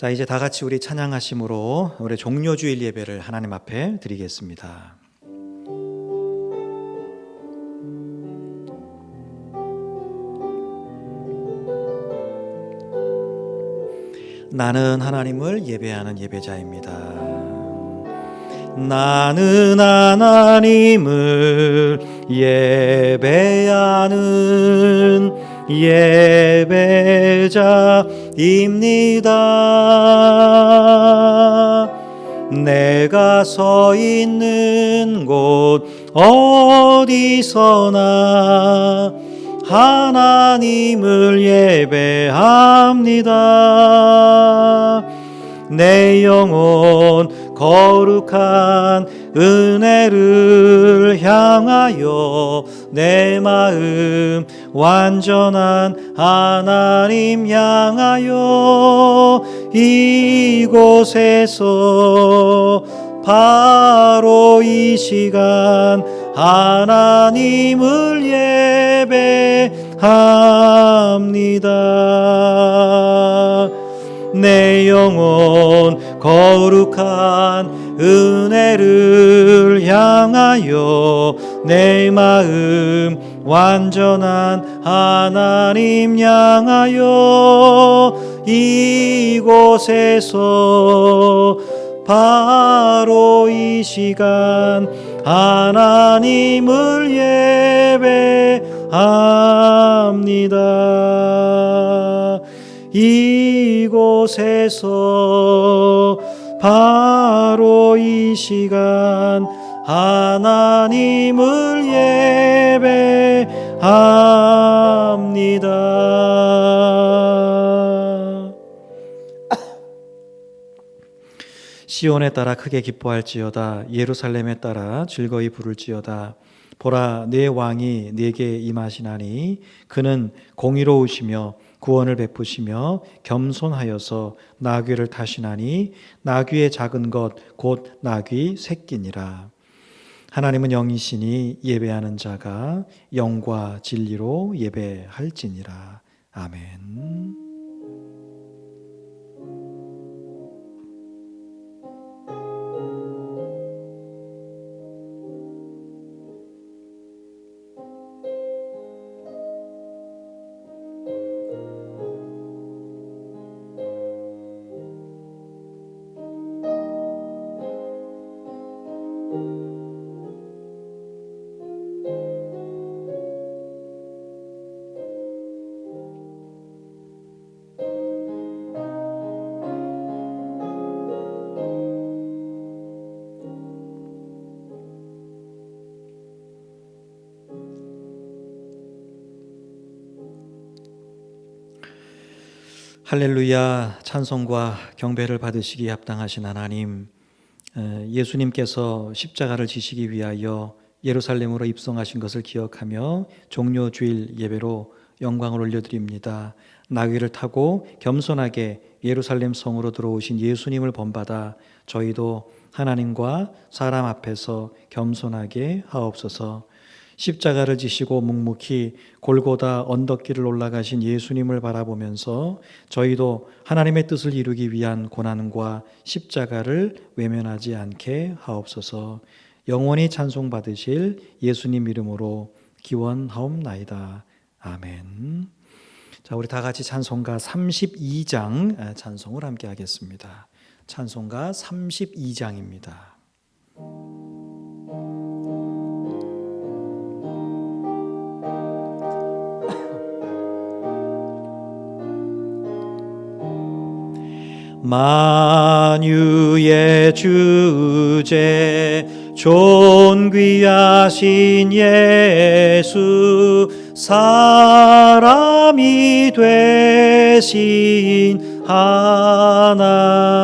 자, 이제 다 같이 우리 찬양하심으로 우리 종료주일 예배를 하나님 앞에 드리겠습니다. 나는 하나님을 예배하는 예배자입니다. 나는 하나님을 예배하는 예배자입니다. 내가 서 있는 곳 어디서나 하나님을 예배합니다. 내 영혼 거룩한 은혜를 향하여 내 마음 완전한 하나님 향하여 이곳에서 바로 이 시간 하나님을 예배합니다. 내 영혼 거룩한 은혜를 향하여 내 마음 완전한 하나님 향하여 이곳에서 바로 이 시간 하나님을 예배합니다. 이곳에서 바로 이 시간 하나님을 예배합니다. 시온에 따라 크게 기뻐할지어다. 예루살렘에 따라 즐거이 부를지어다. 보라, 내 왕이 내게 임하시나니 그는 공의로우시며 구원을 베푸시며 겸손하여서 나귀를 타시나니 나귀의 작은 것 곧 나귀 새끼니라. 하나님은 영이시니 예배하는 자가 영과 진리로 예배할지니라. 아멘. 할렐루야. 찬송과 경배를 받으시기에 합당하신 하나님, 예수님께서 십자가를 지시기 위하여 예루살렘으로 입성하신 것을 기억하며 종료주일 예배로 영광을 올려드립니다. 나귀를 타고 겸손하게 예루살렘 성으로 들어오신 예수님을 본받아 저희도 하나님과 사람 앞에서 겸손하게 하옵소서. 십자가를 지시고 묵묵히 골고다 언덕길을 올라가신 예수님을 바라보면서 저희도 하나님의 뜻을 이루기 위한 고난과 십자가를 외면하지 않게 하옵소서. 영원히 찬송받으실 예수님 이름으로 기원하옵나이다. 아멘. 자, 우리 다 같이 찬송가 32장 찬송을 함께 하겠습니다. 찬송가 32장입니다. 만유의 주제 존귀하신 예수 사람이 되신 하나님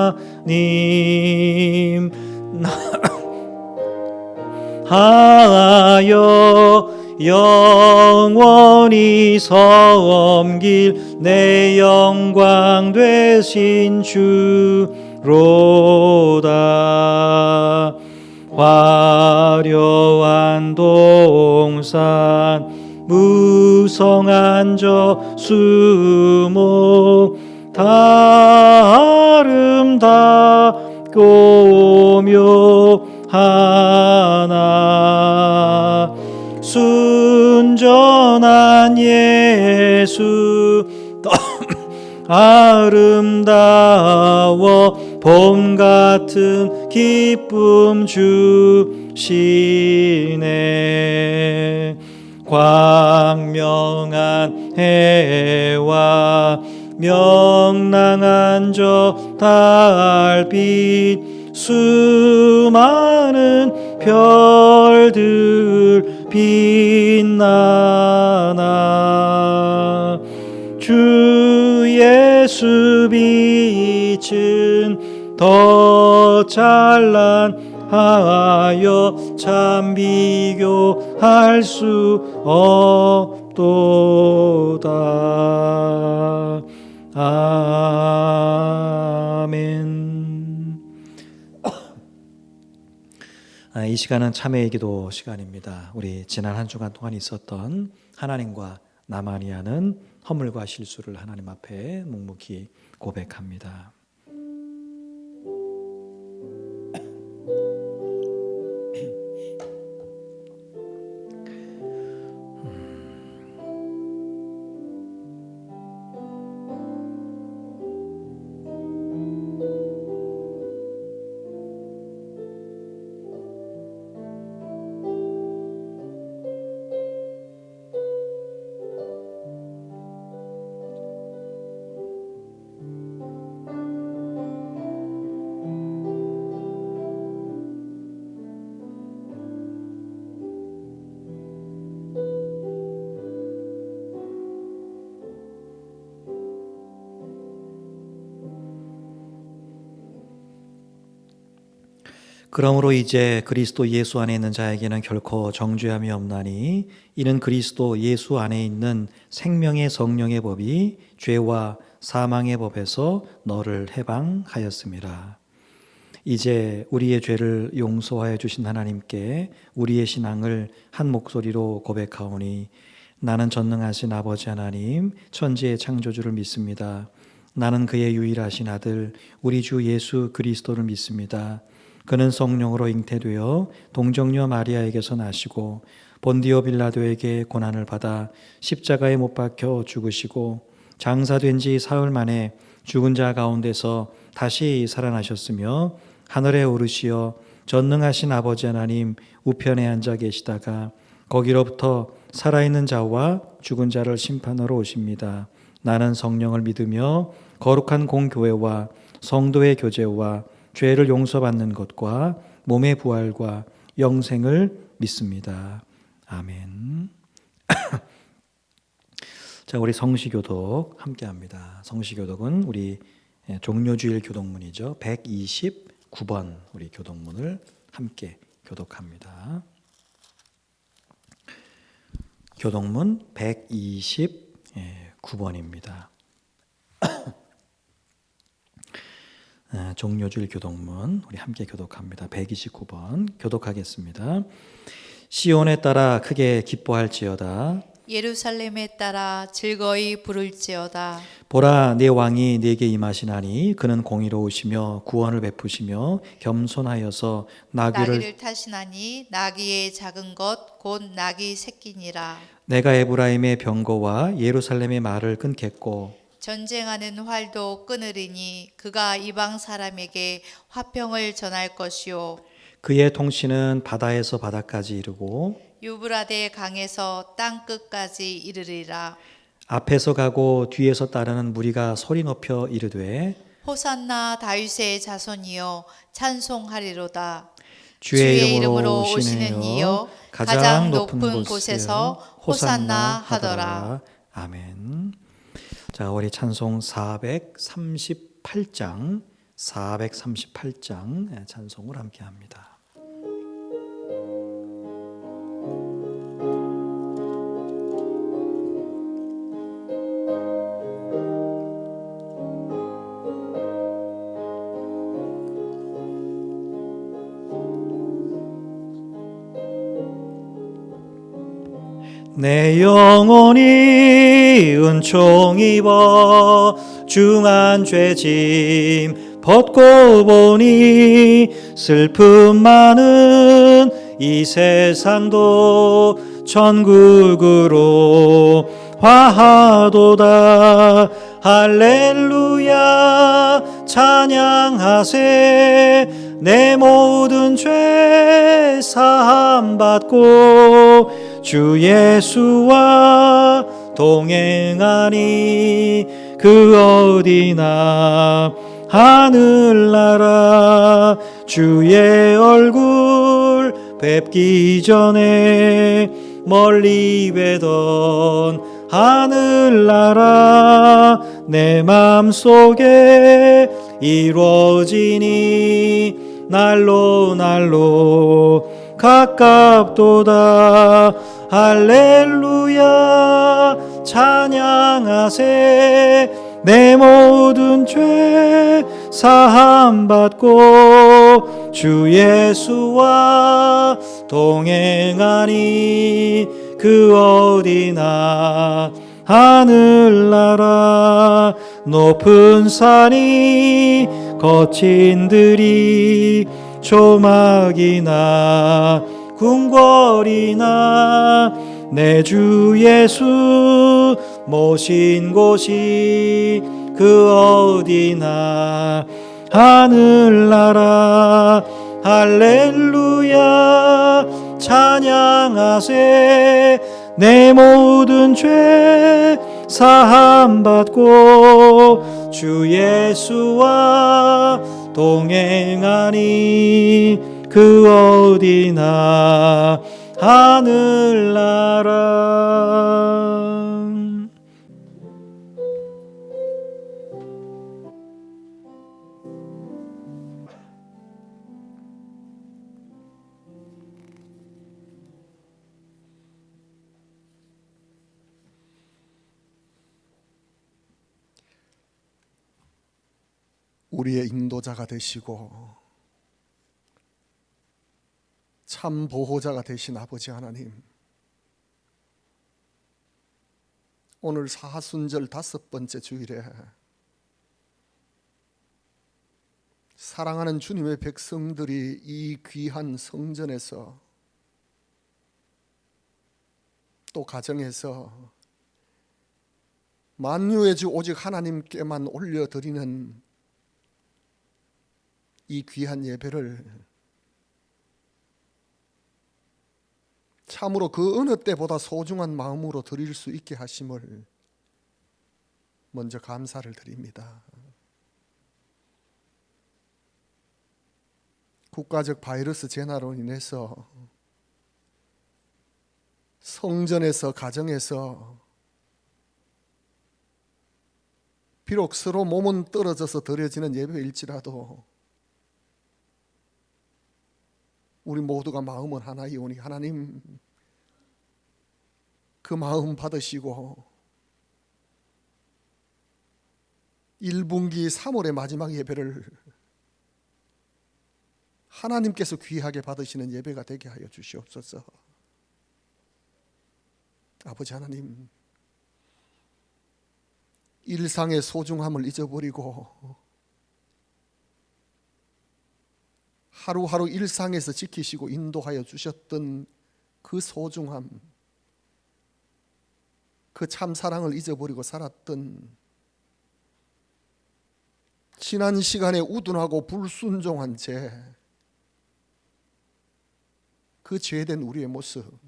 하여 영원히 섬길 내 영광 되신 주로다. 화려한 동산 무성한 저 수목 다 아름답고 묘하나 순전한 예수 아름다워 봄 같은 기쁨 주시네. 광명한 해와 명랑한 저 달빛 수많은 별들 빛나나 주 예수 빛은 더 찬란하여 참 비교할 수 없도다. 아멘. 이 시간은 참회의 기도 시간입니다. 우리 지난 한 주간 동안 있었던 하나님과 나만이 하는 허물과 실수를 하나님 앞에 묵묵히 고백합니다. 그러므로 이제 그리스도 예수 안에 있는 자에게는 결코 정죄함이 없나니 이는 그리스도 예수 안에 있는 생명의 성령의 법이 죄와 사망의 법에서 너를 해방하였습니다. 이제 우리의 죄를 용서하여 주신 하나님께 우리의 신앙을 한 목소리로 고백하오니 나는 전능하신 아버지 하나님 천지의 창조주를 믿습니다. 나는 그의 유일하신 아들 우리 주 예수 그리스도를 믿습니다. 그는 성령으로 잉태되어 동정녀 마리아에게서 나시고 본디오 빌라도에게 고난을 받아 십자가에 못 박혀 죽으시고 장사된 지 사흘 만에 죽은 자 가운데서 다시 살아나셨으며 하늘에 오르시어 전능하신 아버지 하나님 우편에 앉아 계시다가 거기로부터 살아있는 자와 죽은 자를 심판하러 오십니다. 나는 성령을 믿으며 거룩한 공교회와 성도의 교제와 죄를 용서받는 것과 몸의 부활과 영생을 믿습니다. 아멘. 자, 우리 성시교독 함께합니다. 성시교독은 우리 종료주일 교독문이죠. 129번 우리 교독문을 함께 교독합니다. 교독문 129번입니다. 종료주일 교독문 우리 함께 교독합니다. 129번 교독하겠습니다. 시온에 따라 크게 기뻐할지어다. 예루살렘에 따라 즐거이 부를지어다. 보라 내 왕이 내게 임하시나니 그는 공의로우시며 구원을 베푸시며 겸손하여서 나귀를 타시나니 나귀의 작은 것 곧 나귀 새끼니라. 내가 에브라임의 병거와 예루살렘의 말을 끊겠고 전쟁하는 활도 끊으리니 그가 이방 사람에게 화평을 전할 것이요 그의 통치는 바다에서 바다까지 이르고 유브라데 강에서 땅 끝까지 이르리라. 앞에서 가고 뒤에서 따르는 무리가 소리 높여 이르되 호산나 다윗의 자손이여 찬송하리로다. 주의 이름으로 오시는 이여 가장 높은 곳에서 호산나 하더라. 아멘. 자, 우리 찬송 438장 찬송을 함께 합니다. 내 영혼이 은총 입어 중한 죄짐 벗고 보니 슬픔 많은 이 세상도 천국으로 화하도다. 할렐루야 찬양하세. 내 모든 죄 사함 받고 주 예수와 동행하니 그 어디나 하늘나라. 주의 얼굴 뵙기 전에 멀리 뵈던 하늘나라 내 맘속에 이루어지니 날로 날로 가깝도다. 할렐루야 찬양하세. 내 모든 죄 사함 받고 주 예수와 동행하니 그 어디나 하늘나라. 높은 산이 거친 들이 조막이나 궁궐이나 내 주 예수 모신 곳이 그 어디나 하늘나라. 할렐루야 찬양하세. 내 모든 죄 사함 받고 주 예수와 동행하니 그 어디나 하늘나라. 우리의 인도자가 되시고 참 보호자가 되신 아버지 하나님, 오늘 사순절 5번째 주일에 사랑하는 주님의 백성들이 이 귀한 성전에서 또 가정에서 만유의 주 오직 하나님께만 올려드리는 이 귀한 예배를 참으로 그 어느 때보다 소중한 마음으로 드릴 수 있게 하심을 먼저 감사를 드립니다. 국가적 바이러스 재난으로 인해서 성전에서 가정에서 비록 서로 몸은 떨어져서 드려지는 예배일지라도 우리 모두가 마음은 하나이오니 하나님 그 마음 받으시고 1분기 3월의 마지막 예배를 하나님께서 귀하게 받으시는 예배가 되게 하여 주시옵소서. 아버지 하나님, 일상의 소중함을 잊어버리고 하루하루 일상에서 지키시고 인도하여 주셨던 그 소중함, 그 참사랑을 잊어버리고 살았던 지난 시간에 우둔하고 불순종한 죄, 그 죄된 우리의 모습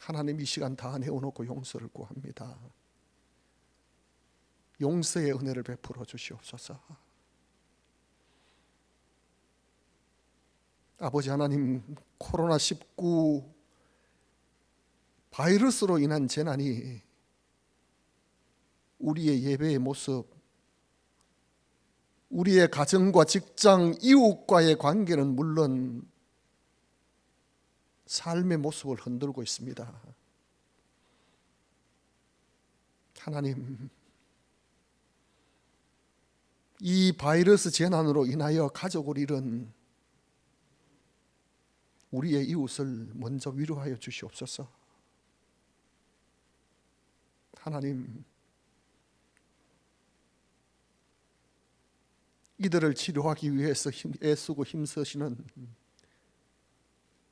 하나님 이 시간 다 내어놓고 용서를 구합니다. 용서의 은혜를 베풀어 주시옵소서. 아버지 하나님, 코로나19 바이러스로 인한 재난이 우리의 예배의 모습, 우리의 가정과 직장, 이웃과의 관계는 물론 삶의 모습을 흔들고 있습니다. 하나님, 이 바이러스 재난으로 인하여 가족을 잃은 우리의 이웃을 먼저 위로하여 주시옵소서. 하나님, 이들을 치료하기 위해서 애쓰고 힘쓰시는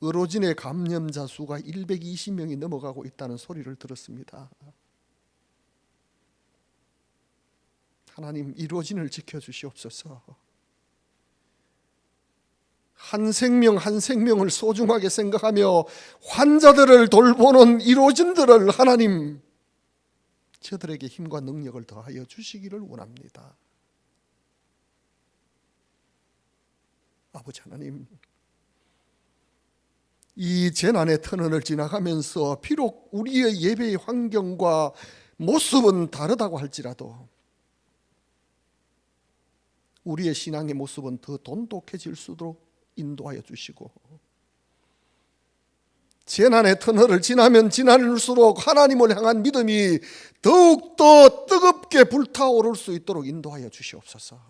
의료진의 감염자 수가 120명이 넘어가고 있다는 소리를 들었습니다. 하나님, 의료진을 지켜주시옵소서. 한 생명 한 생명을 소중하게 생각하며 환자들을 돌보는 의료진들을 하나님, 저들에게 힘과 능력을 더하여 주시기를 원합니다. 아버지 하나님, 이 재난의 터널을 지나가면서 비록 우리의 예배의 환경과 모습은 다르다고 할지라도 우리의 신앙의 모습은 더 돈독해질 수 있도록 인도하여 주시고, 재난의 터널을 지나면 지날수록 하나님을 향한 믿음이 더욱더 뜨겁게 불타오를 수 있도록 인도하여 주시옵소서.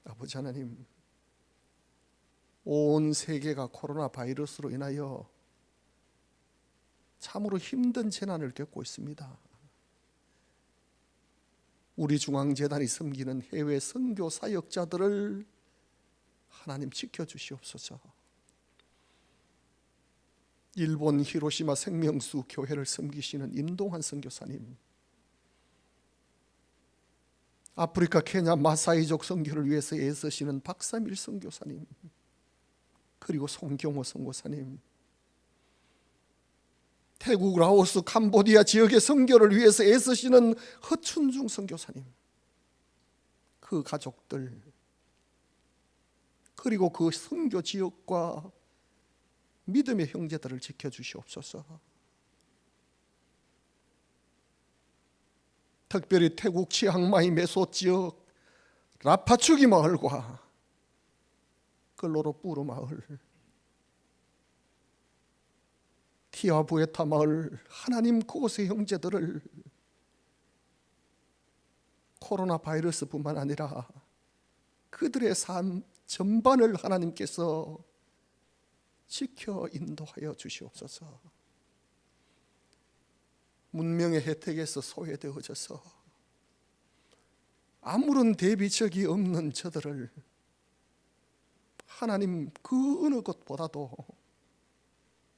아버지 하나님, 온 세계가 코로나 바이러스로 인하여 참으로 힘든 재난을 겪고 있습니다. 우리 중앙재단이 섬기는 해외 선교 사역자들을 하나님 지켜주시옵소서. 일본 히로시마 생명수 교회를 섬기시는 임동환 선교사님, 아프리카 케냐 마사이족 선교를 위해서 애쓰시는 박삼일 선교사님, 그리고 송경호 선교사님, 태국, 라오스, 캄보디아 지역의 선교를 위해서 애쓰시는 허춘중 선교사님, 그 가족들, 그리고 그 선교 지역과 믿음의 형제들을 지켜주시옵소서. 특별히 태국 치앙마이 메소 지역 라파추기 마을과 글로로뿌르 마을, 티아부에타 마을, 하나님 그곳의 형제들을 코로나 바이러스뿐만 아니라 그들의 삶 전반을 하나님께서 지켜 인도하여 주시옵소서. 문명의 혜택에서 소외되어져서 아무런 대비책이 없는 저들을 하나님 그 어느 것보다도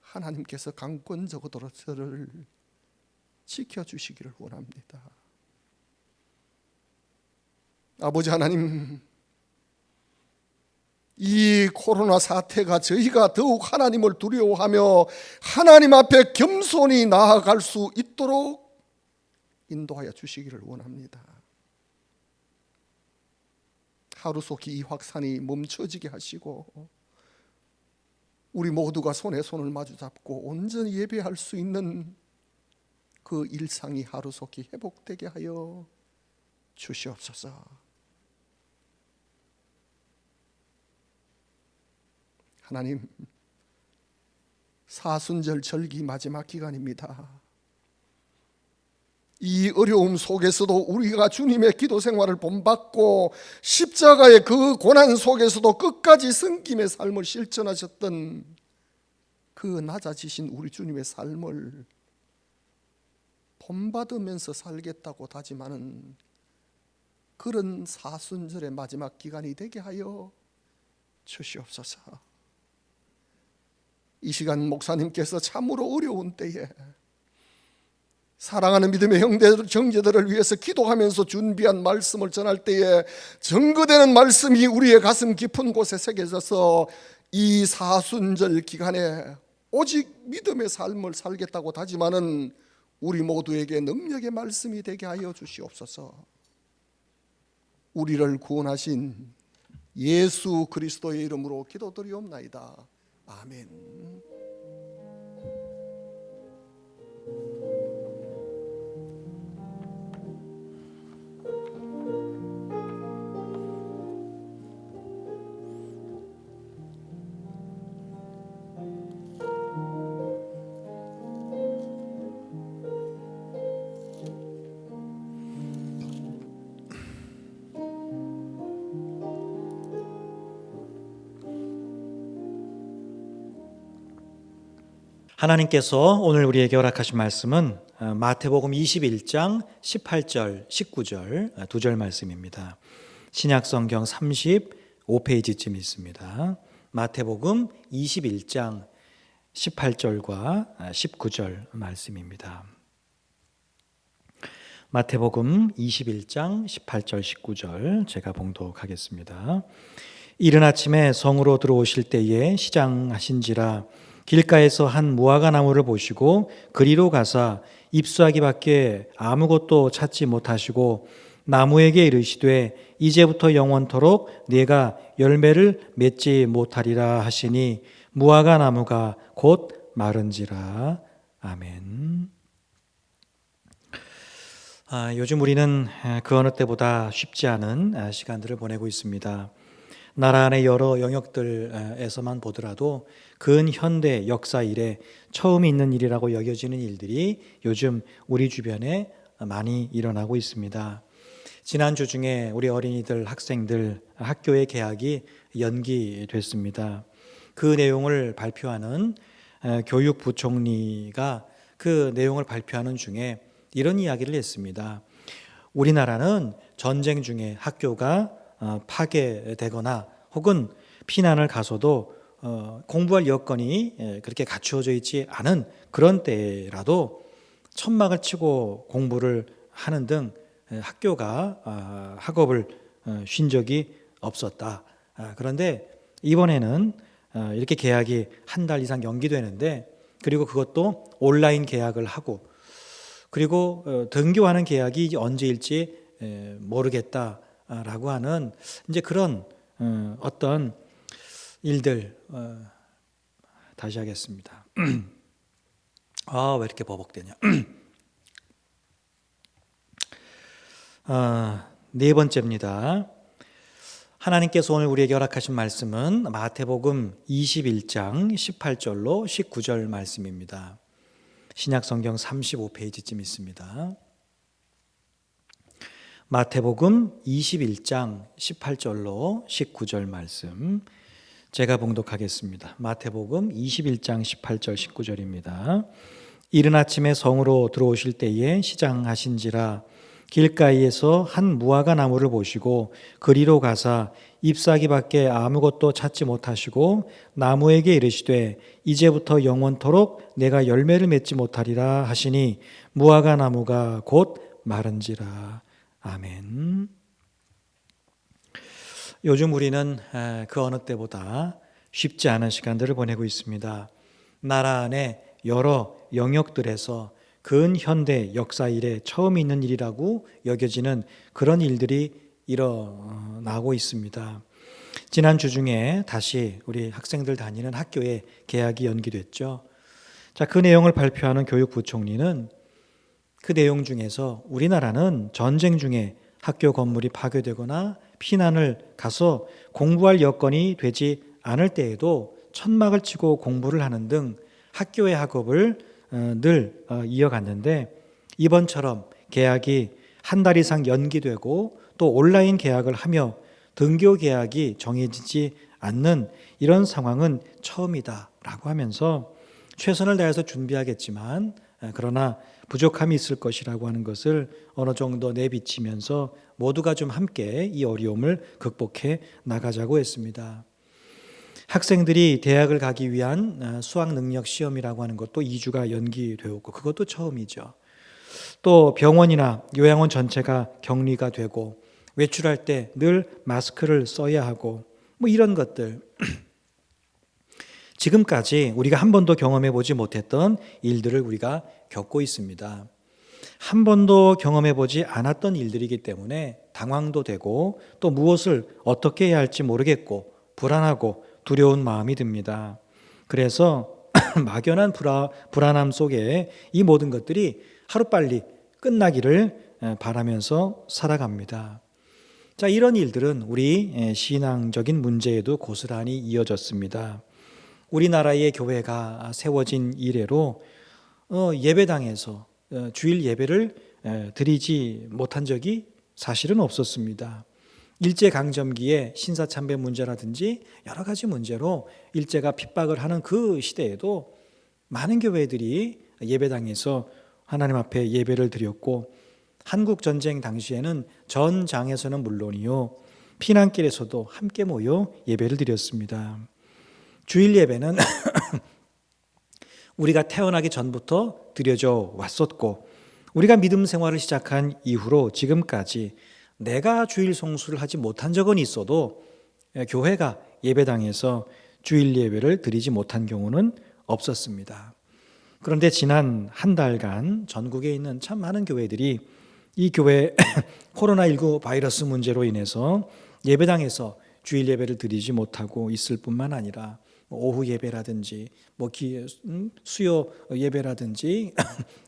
하나님께서 강권적으로 저를 지켜주시기를 원합니다. 아버지 하나님, 이 코로나 사태가 저희가 더욱 하나님을 두려워하며 하나님 앞에 겸손히 나아갈 수 있도록 인도하여 주시기를 원합니다. 하루속히 이 확산이 멈춰지게 하시고 우리 모두가 손에 손을 마주 잡고 온전히 예배할 수 있는 그 일상이 하루속히 회복되게 하여 주시옵소서. 하나님, 사순절 절기 마지막 기간입니다. 이 어려움 속에서도 우리가 주님의 기도 생활을 본받고 십자가의 그 고난 속에서도 끝까지 섬김의 삶을 실천하셨던 그 낮아지신 우리 주님의 삶을 본받으면서 살겠다고 다짐하는 그런 사순절의 마지막 기간이 되게 하여 주시옵소서. 이 시간 목사님께서 참으로 어려운 때에 사랑하는 믿음의 형제들, 정제들을 위해서 기도하면서 준비한 말씀을 전할 때에 증거되는 말씀이 우리의 가슴 깊은 곳에 새겨져서 이 사순절 기간에 오직 믿음의 삶을 살겠다고 다짐하는 우리 모두에게 능력의 말씀이 되게 하여 주시옵소서. 우리를 구원하신 예수 그리스도의 이름으로 기도드리옵나이다. 아멘. 하나님께서 오늘 우리에게 허락하신 말씀은 마태복음 21장 18절, 19절 두 절 말씀입니다. 신약성경 35페이지쯤 있습니다. 마태복음 21장 18절과 19절 말씀입니다. 마태복음 21장 18절 19절 제가 봉독하겠습니다. 이른 아침에 성으로 들어오실 때에 시장하신지라 길가에서 한 무화과 나무를 보시고 그리로 가사 잎사귀밖에 아무것도 찾지 못하시고 나무에게 이르시되 이제부터 영원토록 네가 열매를 맺지 못하리라 하시니 무화과 나무가 곧 마른지라. 아멘. 요즘 우리는 그 어느 때보다 쉽지 않은 시간들을 보내고 있습니다. 나라 안의 여러 영역들에서만 보더라도 근현대 역사 이래 처음 있는 일이라고 여겨지는 일들이 요즘 우리 주변에 많이 일어나고 있습니다. 지난주 중에 우리 어린이들, 학생들 학교의 개학이 연기됐습니다. 그 내용을 발표하는 교육부총리가 그 내용을 발표하는 중에 이런 이야기를 했습니다. 우리나라는 전쟁 중에 학교가 파괴되거나 혹은 피난을 가서도 공부할 여건이 그렇게 갖추어져 있지 않은 그런 때라도 천막을 치고 공부를 하는 등 학교가 학업을 쉰 적이 없었다. 그런데 이번에는 이렇게 개학이 한 달 이상 연기되는데, 그리고 그것도 온라인 개학을 하고, 그리고 등교하는 개학이 언제일지 모르겠다라고 하는 이제 그런 어떤 일들. 다시 하겠습니다. 왜 이렇게 버벅대냐. 네 번째입니다. 하나님께서 오늘 우리에게 허락하신 말씀은 마태복음 21장 18절로 19절 말씀입니다. 신약성경 35페이지쯤 있습니다. 마태복음 21장 18절로 19절 말씀 제가 봉독하겠습니다. 마태복음 21장 18절 19절입니다. 이른 아침에 성으로 들어오실 때에 시장하신지라 길가에서 한 무화과 나무를 보시고 그리로 가사 잎사귀밖에 아무것도 찾지 못하시고 나무에게 이르시되 이제부터 영원토록 내가 열매를 맺지 못하리라 하시니 무화과 나무가 곧 마른지라. 아멘. 요즘 우리는 그 어느 때보다 쉽지 않은 시간들을 보내고 있습니다. 나라 안에 여러 영역들에서 근현대 역사 이래 처음 있는 일이라고 여겨지는 그런 일들이 일어나고 있습니다. 지난 주 중에 다시 우리 학생들 다니는 학교에 개학이 연기됐죠. 자, 그 내용을 발표하는 교육부총리는 그 내용 중에서 우리나라는 전쟁 중에 학교 건물이 파괴되거나 피난을 가서 공부할 여건이 되지 않을 때에도 천막을 치고 공부를 하는 등 학교의 학업을 늘 이어갔는데, 이번처럼 개학이 한 달 이상 연기되고 또 온라인 개학을 하며 등교 개학이 정해지지 않는 이런 상황은 처음이다라고 하면서 최선을 다해서 준비하겠지만 그러나 부족함이 있을 것이라고 하는 것을 어느 정도 내비치면서 모두가 좀 함께 이 어려움을 극복해 나가자고 했습니다. 학생들이 대학을 가기 위한 수학능력 시험이라고 하는 것도 2주가 연기되었고 그것도 처음이죠. 또 병원이나 요양원 전체가 격리가 되고 외출할 때 늘 마스크를 써야 하고 이런 것들 지금까지 우리가 한 번도 경험해 보지 못했던 일들을 우리가 겪고 있습니다. 한 번도 경험해 보지 않았던 일들이기 때문에 당황도 되고 또 무엇을 어떻게 해야 할지 모르겠고 불안하고 두려운 마음이 듭니다. 그래서 막연한 불안함 속에 이 모든 것들이 하루빨리 끝나기를 바라면서 살아갑니다. 자, 이런 일들은 우리 신앙적인 문제에도 고스란히 이어졌습니다. 우리나라의 교회가 세워진 이래로 예배당에서 주일 예배를 드리지 못한 적이 사실은 없었습니다. 일제강점기에 신사참배 문제라든지 여러 가지 문제로 일제가 핍박을 하는 그 시대에도 많은 교회들이 예배당에서 하나님 앞에 예배를 드렸고 한국 전쟁 당시에는 전장에서는 물론이요 피난길에서도 함께 모여 예배를 드렸습니다. 주일 예배는 우리가 태어나기 전부터 드려져 왔었고 우리가 믿음 생활을 시작한 이후로 지금까지 내가 주일 성수를 하지 못한 적은 있어도 교회가 예배당에서 주일 예배를 드리지 못한 경우는 없었습니다. 그런데 지난 한 달간 전국에 있는 참 많은 교회들이 이 교회 코로나19 바이러스 문제로 인해서 예배당에서 주일 예배를 드리지 못하고 있을 뿐만 아니라 오후 예배라든지 수요 예배라든지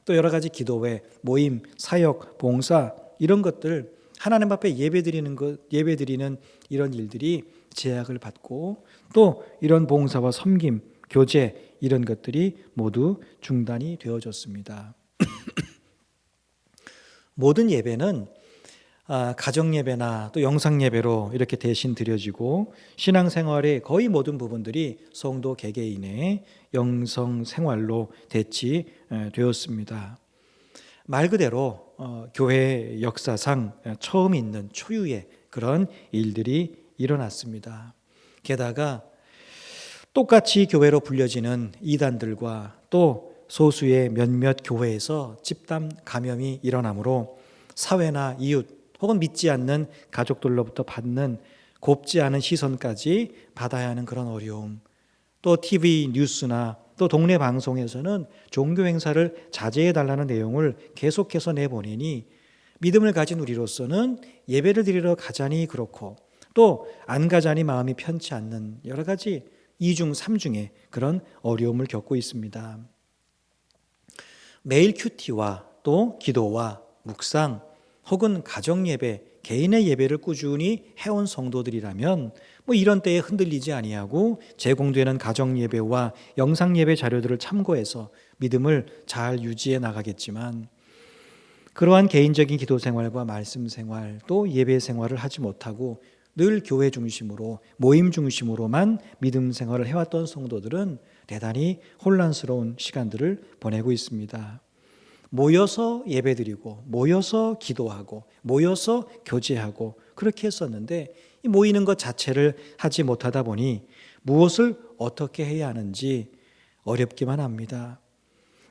또 여러 가지 기도회, 모임, 사역, 봉사 이런 것들 하나님 앞에 예배드리는 이런 일들이 제약을 받고 또 이런 봉사와 섬김, 교제 이런 것들이 모두 중단이 되어졌습니다. 모든 예배는 가정 예배나 또 영상 예배로 이렇게 대신 드려지고 신앙생활의 거의 모든 부분들이 성도 개개인의 영성 생활로 대치되었습니다. 말 그대로 교회 역사상 처음 있는 초유의 그런 일들이 일어났습니다. 게다가 똑같이 교회로 불려지는 이단들과 또 소수의 몇몇 교회에서 집단 감염이 일어나므로 사회나 이웃 혹은 믿지 않는 가족들로부터 받는 곱지 않은 시선까지 받아야 하는 그런 어려움, 또 TV 뉴스나 또 동네 방송에서는 종교 행사를 자제해달라는 내용을 계속해서 내보내니 믿음을 가진 우리로서는 예배를 드리러 가자니 그렇고 또 안 가자니 마음이 편치 않는 여러 가지 이중 삼중의 그런 어려움을 겪고 있습니다. 매일 큐티와 또 기도와 묵상 혹은 가정 예배, 개인의 예배를 꾸준히 해온 성도들이라면 이런 때에 흔들리지 아니하고 제공되는 가정 예배와 영상 예배 자료들을 참고해서 믿음을 잘 유지해 나가겠지만 그러한 개인적인 기도 생활과 말씀 생활 또 예배 생활을 하지 못하고 늘 교회 중심으로 모임 중심으로만 믿음 생활을 해왔던 성도들은 대단히 혼란스러운 시간들을 보내고 있습니다. 모여서 예배드리고 모여서 기도하고 모여서 교제하고 그렇게 했었는데 이 모이는 것 자체를 하지 못하다 보니 무엇을 어떻게 해야 하는지 어렵기만 합니다.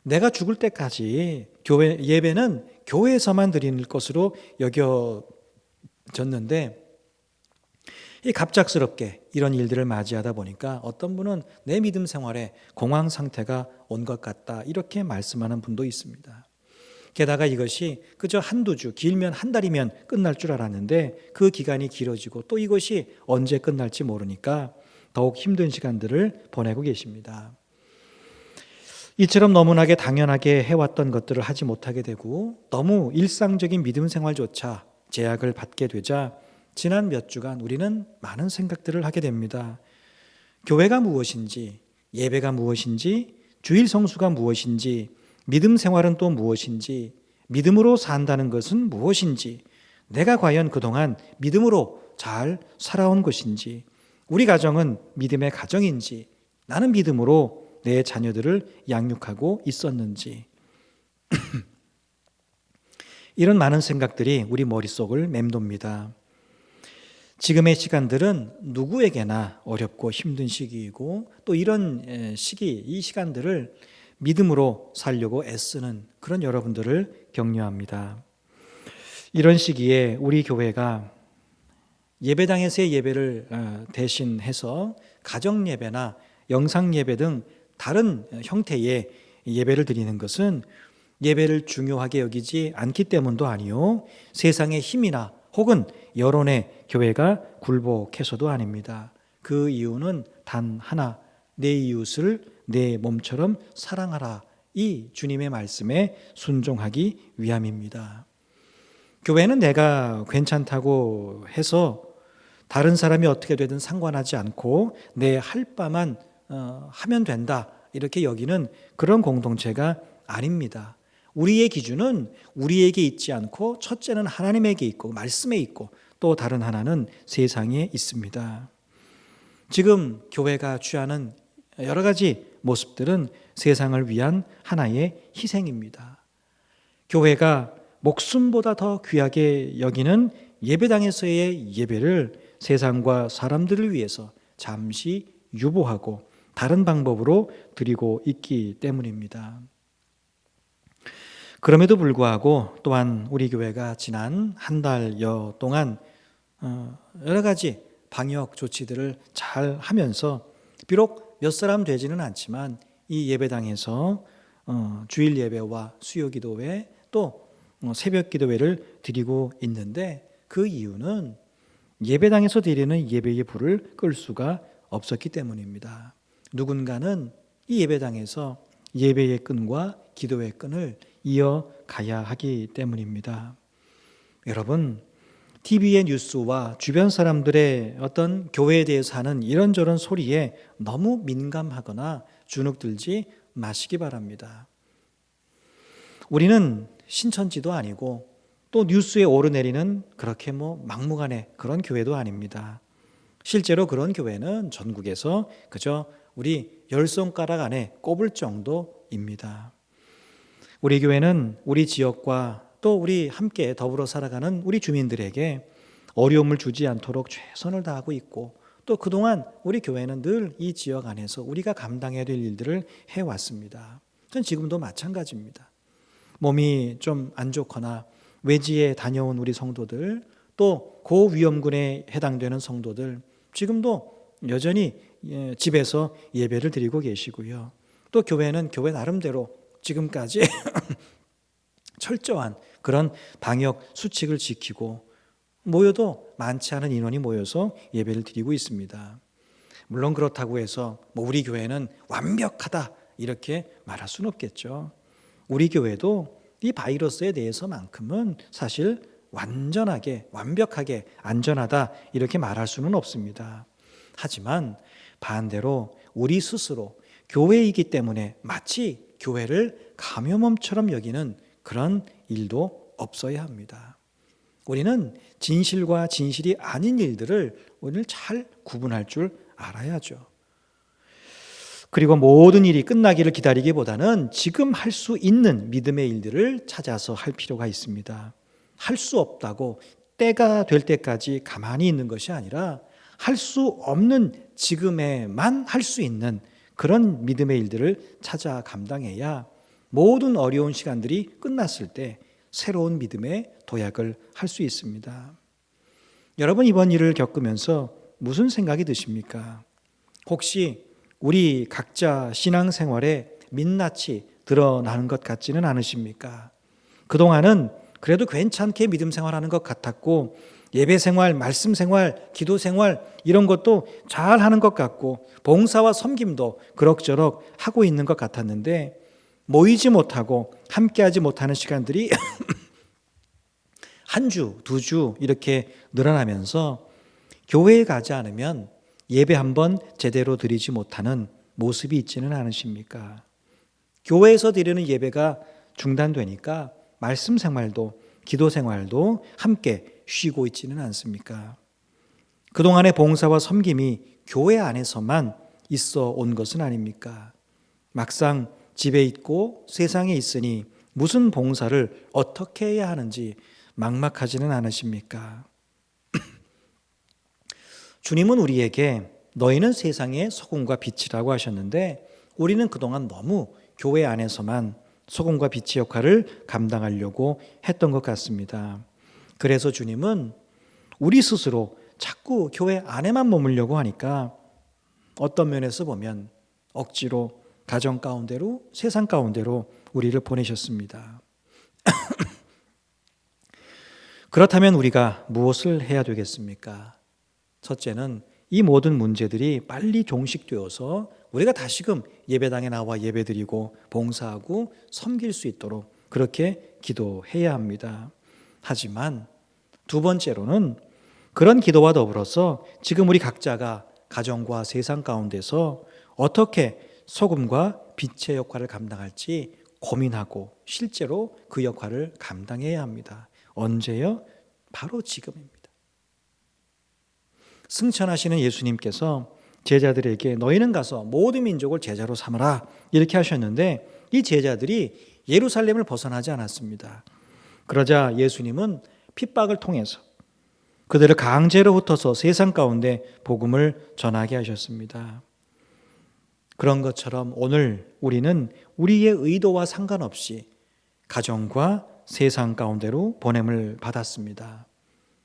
내가 죽을 때까지 교회 예배는 교회에서만 드리는 것으로 여겨졌는데 이 갑작스럽게 이런 일들을 맞이하다 보니까 어떤 분은 내 믿음 생활에 공황 상태가 온 것 같다 이렇게 말씀하는 분도 있습니다. 게다가 이것이 그저 한두 주, 길면 한 달이면 끝날 줄 알았는데 그 기간이 길어지고 또 이것이 언제 끝날지 모르니까 더욱 힘든 시간들을 보내고 계십니다. 이처럼 너무나게 당연하게 해왔던 것들을 하지 못하게 되고 너무 일상적인 믿음 생활조차 제약을 받게 되자 지난 몇 주간 우리는 많은 생각들을 하게 됩니다. 교회가 무엇인지, 예배가 무엇인지, 주일 성수가 무엇인지, 믿음 생활은 또 무엇인지, 믿음으로 산다는 것은 무엇인지, 내가 과연 그동안 믿음으로 잘 살아온 것인지, 우리 가정은 믿음의 가정인지, 나는 믿음으로 내 자녀들을 양육하고 있었는지 이런 많은 생각들이 우리 머릿속을 맴돕니다. 지금의 시간들은 누구에게나 어렵고 힘든 시기이고 또 이런 시기, 이 시간들을 믿음으로 살려고 애쓰는 그런 여러분들을 격려합니다. 이런 시기에 우리 교회가 예배당에서의 예배를 대신해서 가정 예배나 영상 예배 등 다른 형태의 예배를 드리는 것은 예배를 중요하게 여기지 않기 때문도 아니요 세상의 힘이나 혹은 여론의 교회가 굴복해서도 아닙니다. 그 이유는 단 하나, 내 이웃을 내 몸처럼 사랑하라, 이 주님의 말씀에 순종하기 위함입니다. 교회는 내가 괜찮다고 해서 다른 사람이 어떻게 되든 상관하지 않고 내 할 바만 하면 된다 이렇게 여기는 그런 공동체가 아닙니다. 우리의 기준은 우리에게 있지 않고 첫째는 하나님에게 있고 말씀에 있고 또 다른 하나는 세상에 있습니다. 지금 교회가 취하는 여러 가지 모습들은 세상을 위한 하나의 희생입니다. 교회가 목숨보다 더 귀하게 여기는 예배당에서의 예배를 세상과 사람들을 위해서 잠시 유보하고 다른 방법으로 드리고 있기 때문입니다. 그럼에도 불구하고 또한 우리 교회가 지난 한 달여 동안 여러 가지 방역 조치들을 잘 하면서 비록 몇 사람 되지는 않지만 이 예배당에서 주일 예배와 수요 기도회 또 새벽 기도회를 드리고 있는데 그 이유는 예배당에서 드리는 예배의 불을 끌 수가 없었기 때문입니다. 누군가는 이 예배당에서 예배의 끈과 기도의 끈을 이어가야 하기 때문입니다. 여러분, TV의 뉴스와 주변 사람들의 어떤 교회에 대해서 하는 이런저런 소리에 너무 민감하거나 주눅들지 마시기 바랍니다. 우리는 신천지도 아니고 또 뉴스에 오르내리는 그렇게 막무가내 그런 교회도 아닙니다. 실제로 그런 교회는 전국에서 그저 우리 10손가락 안에 꼽을 정도입니다. 우리 교회는 우리 지역과 또 우리 함께 더불어 살아가는 우리 주민들에게 어려움을 주지 않도록 최선을 다하고 있고 또 그동안 우리 교회는 늘 이 지역 안에서 우리가 감당해야 될 일들을 해왔습니다. 전 지금도 마찬가지입니다. 몸이 좀 안 좋거나 외지에 다녀온 우리 성도들 또 고위험군에 해당되는 성도들 지금도 여전히 집에서 예배를 드리고 계시고요. 또 교회는 교회 나름대로 지금까지 철저한 그런 방역 수칙을 지키고 모여도 많지 않은 인원이 모여서 예배를 드리고 있습니다. 물론 그렇다고 해서 우리 교회는 완벽하다 이렇게 말할 수는 없겠죠. 우리 교회도 이 바이러스에 대해서만큼은 사실 완전하게 완벽하게 안전하다 이렇게 말할 수는 없습니다. 하지만 반대로 우리 스스로 교회이기 때문에 마치 교회를 감염원처럼 여기는 그런 일도 없어야 합니다. 우리는 진실과 진실이 아닌 일들을 오늘 잘 구분할 줄 알아야죠. 그리고 모든 일이 끝나기를 기다리기보다는 지금 할 수 있는 믿음의 일들을 찾아서 할 필요가 있습니다. 할 수 없다고 때가 될 때까지 가만히 있는 것이 아니라 할 수 없는 지금에만 할 수 있는 그런 믿음의 일들을 찾아 감당해야 모든 어려운 시간들이 끝났을 때 새로운 믿음의 도약을 할 수 있습니다. 여러분 이번 일을 겪으면서 무슨 생각이 드십니까? 혹시 우리 각자 신앙생활에 민낯이 드러나는 것 같지는 않으십니까? 그동안은 그래도 괜찮게 믿음 생활하는 것 같았고 예배 생활, 말씀 생활, 기도 생활 이런 것도 잘 하는 것 같고 봉사와 섬김도 그럭저럭 하고 있는 것 같았는데 모이지 못하고 함께하지 못하는 시간들이 한 주, 두 주 이렇게 늘어나면서 교회에 가지 않으면 예배 한번 제대로 드리지 못하는 모습이 있지는 않으십니까? 교회에서 드리는 예배가 중단되니까 말씀 생활도 기도 생활도 함께 쉬고 있지는 않습니까? 그동안의 봉사와 섬김이 교회 안에서만 있어 온 것은 아닙니까? 막상 집에 있고 세상에 있으니 무슨 봉사를 어떻게 해야 하는지 막막하지는 않으십니까? 주님은 우리에게 너희는 세상의 소금과 빛이라고 하셨는데 우리는 그동안 너무 교회 안에서만 소금과 빛의 역할을 감당하려고 했던 것 같습니다. 그래서 주님은 우리 스스로 자꾸 교회 안에만 머물려고 하니까 어떤 면에서 보면 억지로 가정 가운데로 세상 가운데로 우리를 보내셨습니다. 그렇다면 우리가 무엇을 해야 되겠습니까? 첫째는 이 모든 문제들이 빨리 종식되어서 우리가 다시금 예배당에 나와 예배드리고 봉사하고 섬길 수 있도록 그렇게 기도해야 합니다. 하지만 두 번째로는 그런 기도와 더불어서 지금 우리 각자가 가정과 세상 가운데서 어떻게 소금과 빛의 역할을 감당할지 고민하고 실제로 그 역할을 감당해야 합니다. 언제요? 바로 지금입니다. 승천하시는 예수님께서 제자들에게 너희는 가서 모든 민족을 제자로 삼으라 이렇게 하셨는데 이 제자들이 예루살렘을 벗어나지 않았습니다. 그러자 예수님은 핍박을 통해서 그들을 강제로 흩어서 세상 가운데 복음을 전하게 하셨습니다. 그런 것처럼 오늘 우리는 우리의 의도와 상관없이 가정과 세상 가운데로 보냄을 받았습니다.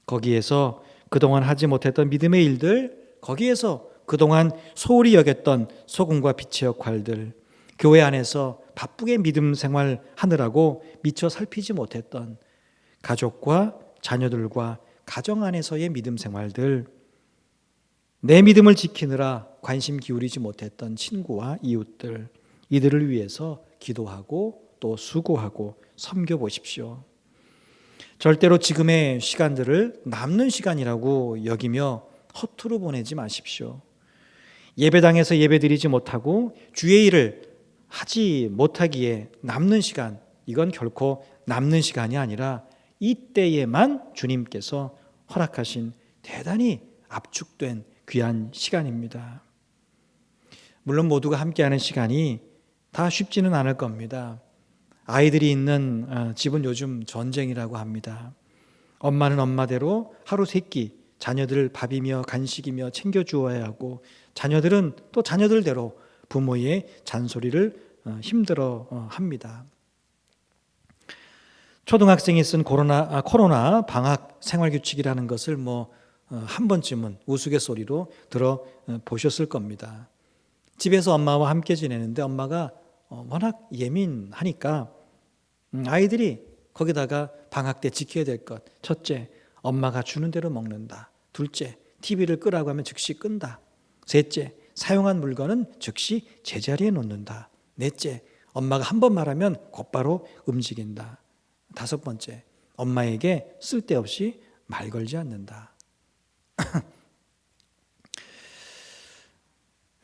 거기에서 그동안 하지 못했던 믿음의 일들, 거기에서 그동안 소홀히 여겼던 소금과 빛의 역할들, 교회 안에서 바쁘게 믿음 생활 하느라고 미처 살피지 못했던 가족과 자녀들과 가정 안에서의 믿음 생활들, 내 믿음을 지키느라 관심 기울이지 못했던 친구와 이웃들, 이들을 위해서 기도하고 또 수고하고 섬겨보십시오. 절대로 지금의 시간들을 남는 시간이라고 여기며 허투루 보내지 마십시오. 예배당에서 예배드리지 못하고 주의 일을 하지 못하기에 남는 시간, 이건 결코 남는 시간이 아니라 이때에만 주님께서 허락하신 대단히 압축된 귀한 시간입니다. 물론 모두가 함께하는 시간이 다 쉽지는 않을 겁니다. 아이들이 있는 집은 요즘 전쟁이라고 합니다. 엄마는 엄마대로 하루 세 끼 자녀들 밥이며 간식이며 챙겨주어야 하고, 자녀들은 또 자녀들대로 부모의 잔소리를 힘들어 합니다. 초등학생이 쓴 코로나 방학 생활규칙이라는 것을 한 번쯤은 우스갯소리로 들어보셨을 겁니다. 집에서 엄마와 함께 지내는데 엄마가 워낙 예민하니까 아이들이 거기다가 방학 때 지켜야 될 것, 첫째, 엄마가 주는 대로 먹는다. 둘째, TV를 끄라고 하면 즉시 끈다. 셋째, 사용한 물건은 즉시 제자리에 놓는다. 넷째, 엄마가 한 번 말하면 곧바로 움직인다. 다섯 번째, 엄마에게 쓸데없이 말 걸지 않는다.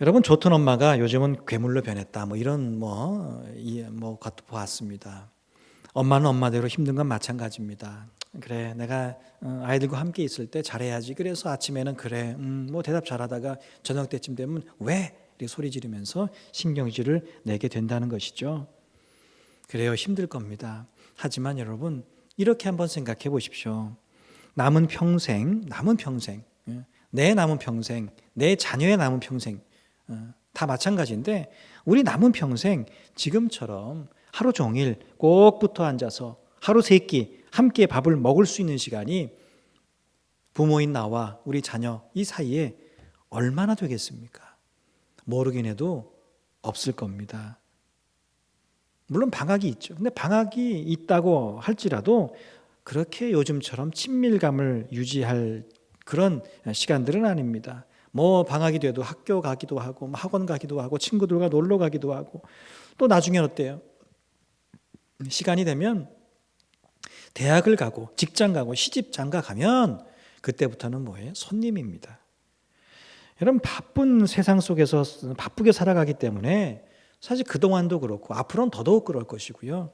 여러분, 좋던 엄마가 요즘은 괴물로 변했다. 이런 것도 보았습니다. 엄마는 엄마대로 힘든 건 마찬가지입니다. 그래, 내가 아이들과 함께 있을 때 잘해야지. 그래서 아침에는 그래, 대답 잘하다가 저녁 때쯤 되면 왜? 이렇게 소리 지르면서 신경질을 내게 된다는 것이죠. 그래요, 힘들 겁니다. 하지만 여러분, 이렇게 한번 생각해 보십시오. 남은 평생, 내 남은 평생, 내 자녀의 남은 평생, 다 마찬가지인데, 우리 남은 평생 지금처럼 하루 종일 꼭 붙어 앉아서 하루 세 끼 함께 밥을 먹을 수 있는 시간이 부모인 나와 우리 자녀 이 사이에 얼마나 되겠습니까? 모르긴 해도 없을 겁니다. 물론 방학이 있죠. 근데 방학이 있다고 할지라도 그렇게 요즘처럼 친밀감을 유지할 그런 시간들은 아닙니다. 방학이 돼도 학교 가기도 하고 학원 가기도 하고 친구들과 놀러 가기도 하고, 또 나중엔 어때요? 시간이 되면 대학을 가고 직장 가고 시집 장가 가면 그때부터는 뭐예요? 손님입니다. 여러분, 바쁜 세상 속에서 바쁘게 살아가기 때문에 사실 그동안도 그렇고 앞으로는 더더욱 그럴 것이고요.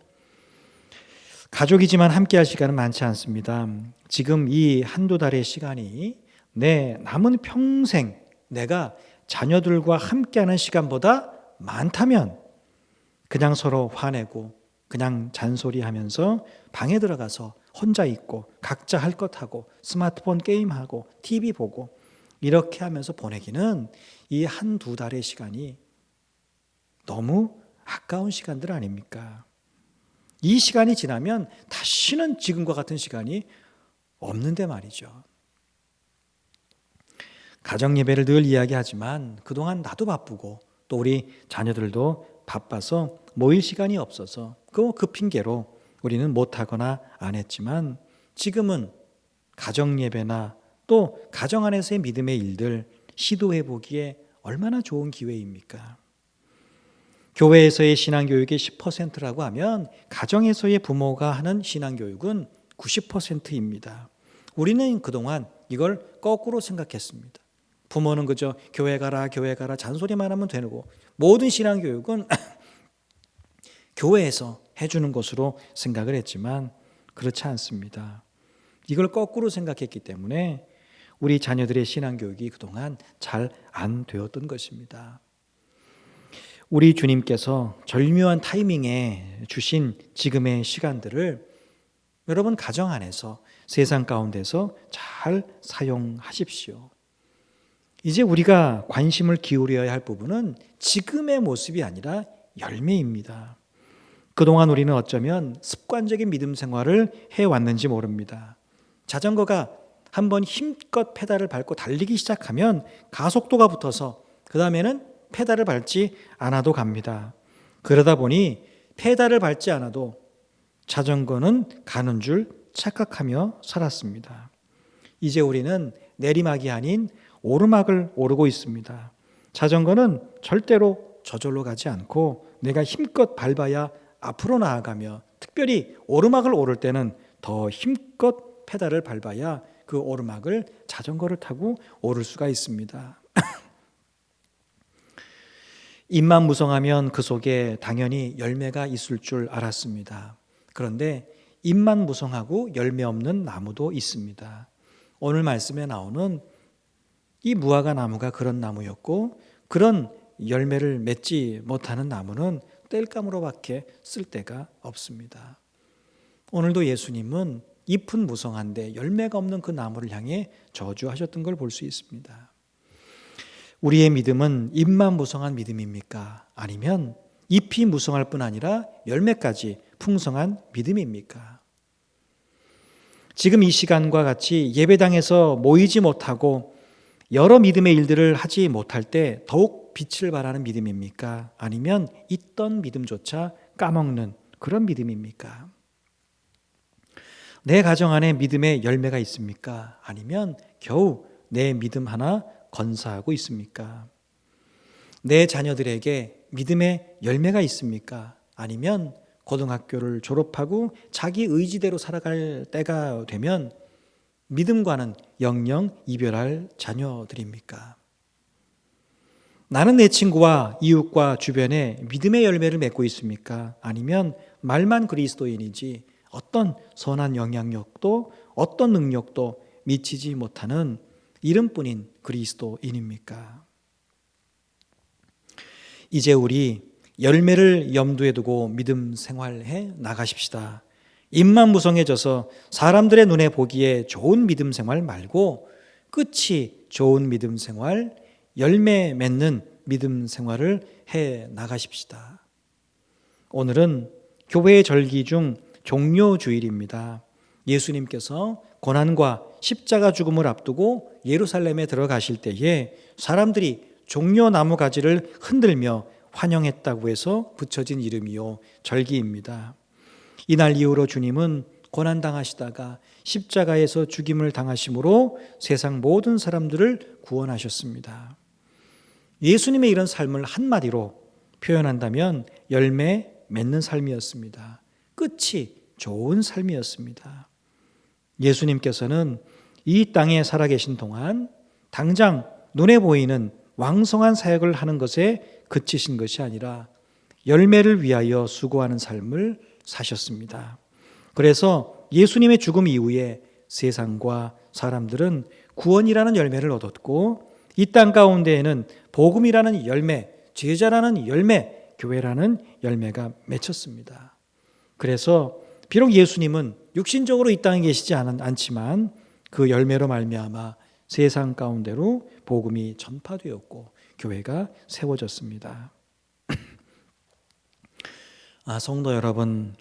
가족이지만 함께할 시간은 많지 않습니다. 지금 이 한두 달의 시간이 내 남은 평생 내가 자녀들과 함께하는 시간보다 많다면 그냥 서로 화내고 그냥 잔소리하면서 방에 들어가서 혼자 있고 각자 할 것 하고 스마트폰 게임하고 TV 보고 이렇게 하면서 보내기는 이 한두 달의 시간이 너무 아까운 시간들 아닙니까? 이 시간이 지나면 다시는 지금과 같은 시간이 없는데 말이죠. 가정 예배를 늘 이야기하지만 그동안 나도 바쁘고 또 우리 자녀들도 바빠서 모일 시간이 없어서 그 핑계로 우리는 못하거나 안 했지만, 지금은 가정 예배나 또 가정 안에서의 믿음의 일들 시도해 보기에 얼마나 좋은 기회입니까? 교회에서의 신앙교육이 10%라고 하면 가정에서의 부모가 하는 신앙교육은 90%입니다. 우리는 그동안 이걸 거꾸로 생각했습니다. 부모는 그저 교회 가라 잔소리만 하면 되고, 모든 신앙교육은 교회에서 해주는 것으로 생각을 했지만 그렇지 않습니다. 이걸 거꾸로 생각했기 때문에 우리 자녀들의 신앙교육이 그동안 잘 안 되었던 것입니다. 우리 주님께서 절묘한 타이밍에 주신 지금의 시간들을 여러분 가정 안에서 세상 가운데서 잘 사용하십시오. 이제 우리가 관심을 기울여야 할 부분은 지금의 모습이 아니라 열매입니다. 그동안 우리는 어쩌면 습관적인 믿음 생활을 해왔는지 모릅니다. 자전거가 한번 힘껏 페달을 밟고 달리기 시작하면 가속도가 붙어서 그 다음에는 페달을 밟지 않아도 갑니다. 그러다 보니 페달을 밟지 않아도 자전거는 가는 줄 착각하며 살았습니다. 이제 우리는 내리막이 아닌 오르막을 오르고 있습니다. 자전거는 절대로 저절로 가지 않고 내가 힘껏 밟아야 앞으로 나아가며, 특별히 오르막을 오를 때는 더 힘껏 페달을 밟아야 그 오르막을 자전거를 타고 오를 수가 있습니다. 잎만 무성하면 그 속에 당연히 열매가 있을 줄 알았습니다. 그런데 잎만 무성하고 열매 없는 나무도 있습니다. 오늘 말씀에 나오는 이 무화과 나무가 그런 나무였고, 그런 열매를 맺지 못하는 나무는 땔감으로밖에 쓸 데가 없습니다. 오늘도 예수님은 잎은 무성한데 열매가 없는 그 나무를 향해 저주하셨던 걸 볼 수 있습니다. 우리의 믿음은 잎만 무성한 믿음입니까? 아니면 잎이 무성할 뿐 아니라 열매까지 풍성한 믿음입니까? 지금 이 시간과 같이 예배당에서 모이지 못하고 여러 믿음의 일들을 하지 못할 때 더욱 빛을 발하는 믿음입니까? 아니면 있던 믿음조차 까먹는 그런 믿음입니까? 내 가정 안에 믿음의 열매가 있습니까? 아니면 겨우 내 믿음 하나 건사하고 있습니까? 내 자녀들에게 믿음의 열매가 있습니까? 아니면 고등학교를 졸업하고 자기 의지대로 살아갈 때가 되면 믿음과는 영영 이별할 자녀들입니까? 나는 내 친구와 이웃과 주변에 믿음의 열매를 맺고 있습니까? 아니면 말만 그리스도인이지 어떤 선한 영향력도 어떤 능력도 미치지 못하는 이름뿐인 그리스도인입니까? 이제 우리 열매를 염두에 두고 믿음 생활해 나가십시다. 입만 무성해져서 사람들의 눈에 보기에 좋은 믿음 생활 말고 끝이 좋은 믿음 생활, 열매 맺는 믿음 생활을 해 나가십시다. 오늘은 교회의 절기 중 종료주일입니다. 예수님께서 고난과 십자가 죽음을 앞두고 예루살렘에 들어가실 때에 사람들이 종려나무 가지를 흔들며 환영했다고 해서 붙여진 이름이요 절기입니다. 이날 이후로 주님은 고난당하시다가 십자가에서 죽임을 당하심으로 세상 모든 사람들을 구원하셨습니다. 예수님의 이런 삶을 한마디로 표현한다면 열매 맺는 삶이었습니다. 끝이 좋은 삶이었습니다. 예수님께서는 이 땅에 살아계신 동안 당장 눈에 보이는 왕성한 사역을 하는 것에 그치신 것이 아니라 열매를 위하여 수고하는 삶을 사셨습니다. 그래서 예수님의 죽음 이후에 세상과 사람들은 구원이라는 열매를 얻었고 이 땅 가운데에는 복음이라는 열매, 제자라는 열매, 교회라는 열매가 맺혔습니다. 그래서 비록 예수님은 육신적으로 이 땅에 계시지 않지만 그 열매로 말미암아 세상 가운데로 복음이 전파되었고 교회가 세워졌습니다. 성도 여러분,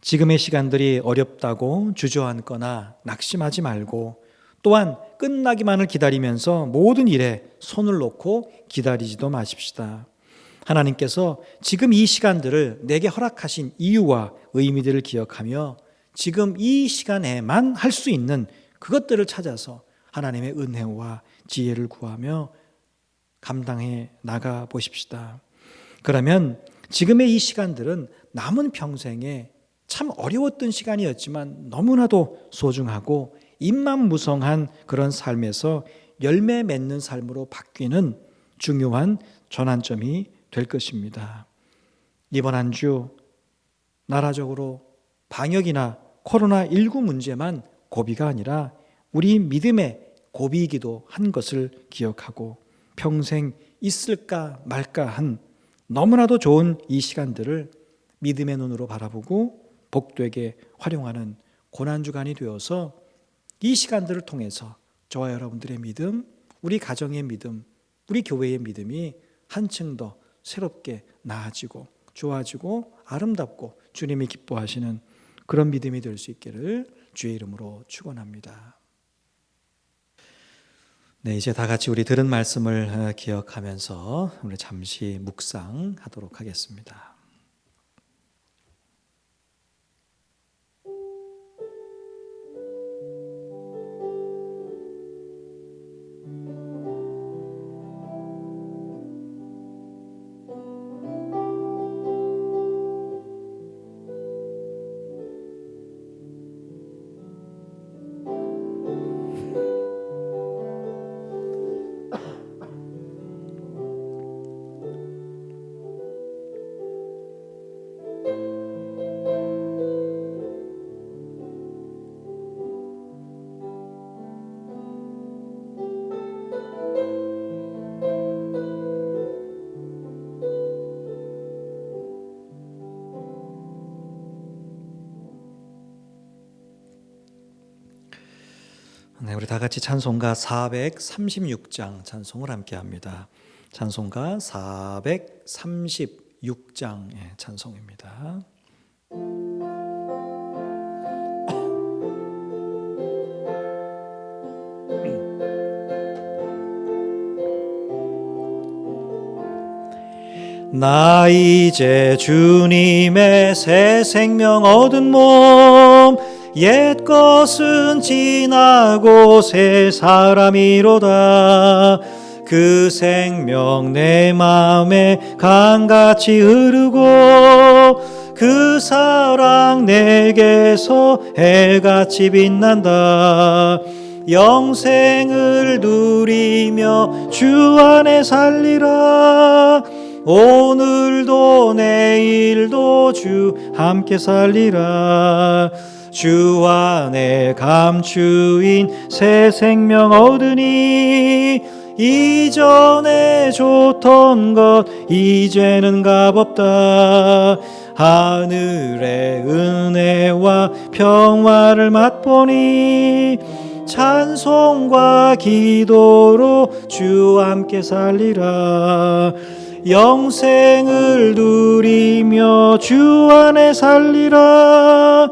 지금의 시간들이 어렵다고 주저앉거나 낙심하지 말고 또한 끝나기만을 기다리면서 모든 일에 손을 놓고 기다리지도 마십시다. 하나님께서 지금 이 시간들을 내게 허락하신 이유와 의미들을 기억하며 지금 이 시간에만 할 수 있는 그것들을 찾아서 하나님의 은혜와 지혜를 구하며 감당해 나가 보십시다. 그러면 지금의 이 시간들은 남은 평생에 참 어려웠던 시간이었지만 너무나도 소중하고 입만 무성한 그런 삶에서 열매 맺는 삶으로 바뀌는 중요한 전환점이 될 것입니다. 이번 한 주 나라적으로 방역이나 코로나19 문제만 고비가 아니라 우리 믿음의 고비이기도 한 것을 기억하고 평생 있을까 말까 한 너무나도 좋은 이 시간들을 믿음의 눈으로 바라보고 복되게 활용하는 고난주간이 되어서 이 시간들을 통해서 저와 여러분들의 믿음, 우리 가정의 믿음, 우리 교회의 믿음이 한층 더 새롭게 나아지고 좋아지고 아름답고 주님이 기뻐하시는 그런 믿음이 될 수 있기를 주의 이름으로 축원합니다. 네, 이제 다 같이 우리 들은 말씀을 기억하면서 우리 잠시 묵상하도록 하겠습니다. 네, 우리 다 같이 찬송가 436장 찬송을 함께 합니다. 찬송가 436장의 찬송입니다. 나 이제 주님의 새 생명 얻은 몸 옛 것은 지나고 새 사람이로다. 그 생명 내 마음에 강같이 흐르고 그 사랑 내게서 해같이 빛난다. 영생을 누리며 주 안에 살리라. 오늘도 내일도 주 함께 살리라. 주 안에 감추인 새 생명 얻으니 이전에 좋던 것 이제는 값없다. 하늘의 은혜와 평화를 맛보니 찬송과 기도로 주 함께 살리라. 영생을 누리며 주 안에 살리라.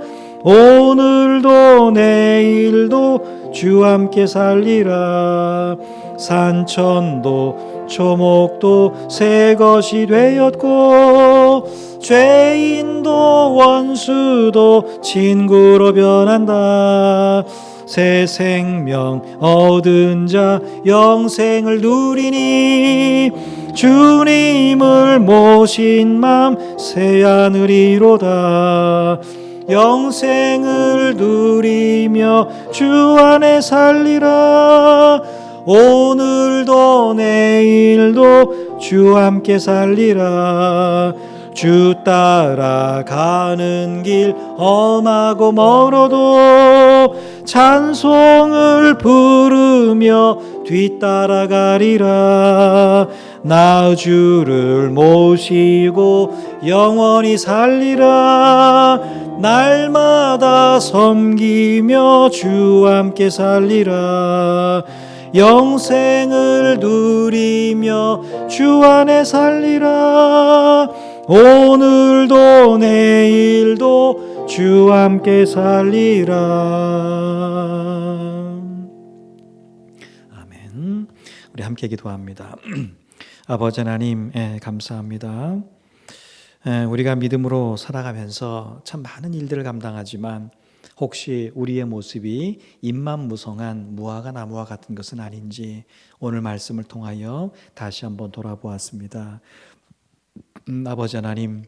오늘도 내일도 주 함께 살리라. 산천도 초목도 새 것이 되었고 죄인도 원수도 친구로 변한다. 새 생명 얻은 자 영생을 누리니 주님을 모신 맘 새 하늘이로다. 영생을 누리며 주 안에 살리라. 오늘도 내일도 주 함께 살리라. 주 따라가는 길 험하고 멀어도 찬송을 부르며 뒤따라가리라. 나 주를 모시고 영원히 살리라. 날마다 섬기며 주 함께 살리라. 영생을 누리며 주 안에 살리라. 오늘도 내일도 주 함께 살리라. 아멘. 우리 함께 기도합니다. 아버지 하나님, 감사합니다. 우리가 믿음으로 살아가면서 참 많은 일들을 감당하지만 혹시 우리의 모습이 잎만무성한 무화과 나무와 같은 것은 아닌지 오늘 말씀을 통하여 다시 한번 돌아보았습니다. 아버지 하나님,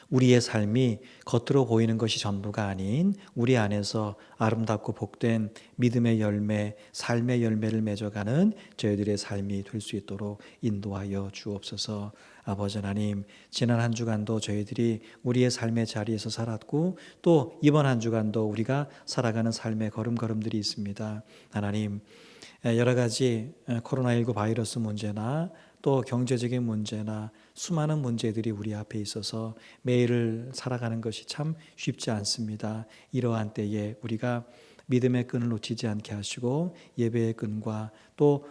우리의 삶이 겉으로 보이는 것이 전부가 아닌 우리 안에서 아름답고 복된 믿음의 열매, 삶의 열매를 맺어가는 저희들의 삶이 될 수 있도록 인도하여 주옵소서. 아버지 하나님, 지난 한 주간도 저희들이 우리의 삶의 자리에서 살았고 또 이번 한 주간도 우리가 살아가는 삶의 걸음걸음들이 있습니다. 하나님, 여러 가지 코로나19 바이러스 문제나 또 경제적인 문제나 수많은 문제들이 우리 앞에 있어서 매일을 살아가는 것이 참 쉽지 않습니다. 이러한 때에 우리가 믿음의 끈을 놓치지 않게 하시고 예배의 끈과 또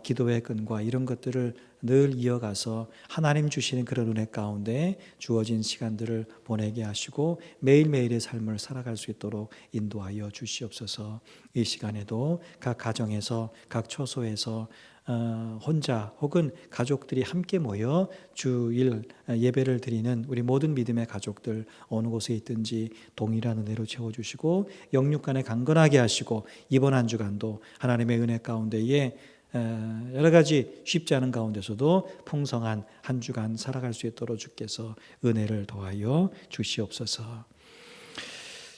기도의 끈과 이런 것들을 늘 이어가서 하나님 주시는 그런 은혜 가운데 주어진 시간들을 보내게 하시고 매일매일의 삶을 살아갈 수 있도록 인도하여 주시옵소서. 이 시간에도 각 가정에서 각 처소에서 혼자 혹은 가족들이 함께 모여 주일 예배를 드리는 우리 모든 믿음의 가족들 어느 곳에 있든지 동일한 은혜로 채워주시고 영육간에 강건하게 하시고 이번 한 주간도 하나님의 은혜 가운데에 여러 가지 쉽지 않은 가운데서도 풍성한 한 주간 살아갈 수 있도록 주께서 은혜를 더하여 주시옵소서.